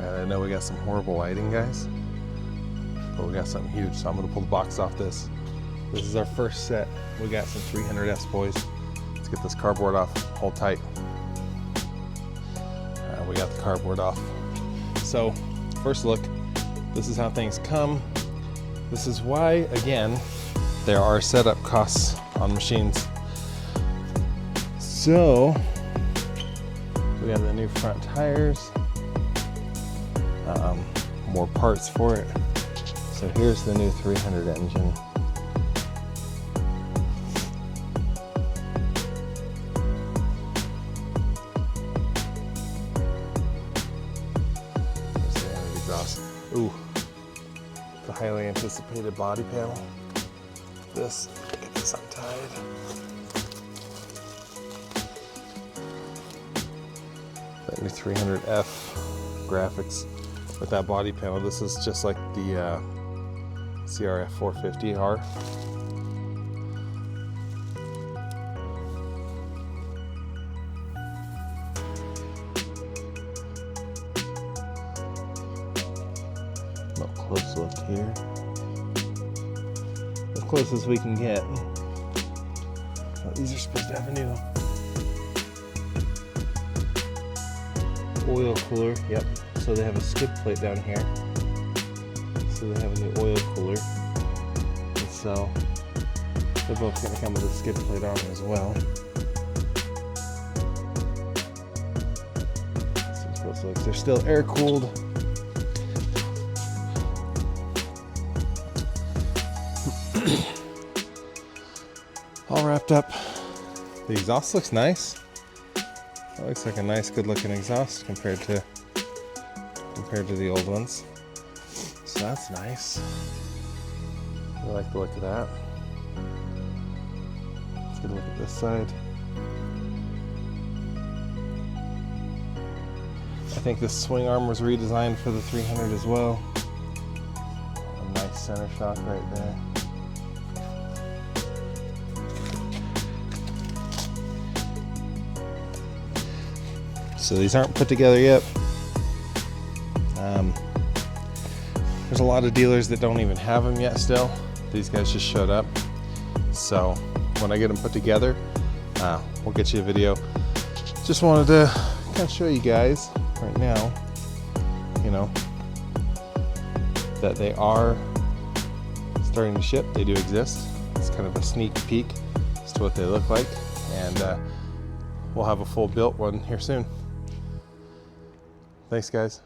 And I know we got some horrible lighting, guys, but we got something huge, so I'm gonna pull the box off this. This is our first set. We got some 300Fs, boys. Let's get this cardboard off. Hold tight. We got the cardboard off. So, first look, this is how things come. This is why, again, there are setup costs on machines. So, we have the new front tires, more parts for it. So here's the new 300 engine. There's the end exhaust. Ooh, the highly anticipated body panel. This, get this untied. That new 300F graphics with that body panel. This is just like the CRF300R. A close look here. As close as we can get. Oh, these are supposed to have a new oil cooler. Yep. So they have a skid plate down here. So they have a new oil cooler. And so they're both going to come with a skid plate on as well. So they're still air cooled. All wrapped up. The exhaust looks nice. That looks like a nice, good-looking exhaust compared to the old ones. So that's nice. I like the look of that. Let's get a look at this side. I think this swing arm was redesigned for the 300 as well. A nice center shock right there. So these aren't put together yet. There's a lot of dealers that don't even have them yet still. These guys just showed up. So when I get them put together, we'll get you a video. Just wanted to kind of show you guys right now, you know, that they are starting to ship. They do exist. It's kind of a sneak peek as to what they look like. And we'll have a full built one here soon. Thanks, guys.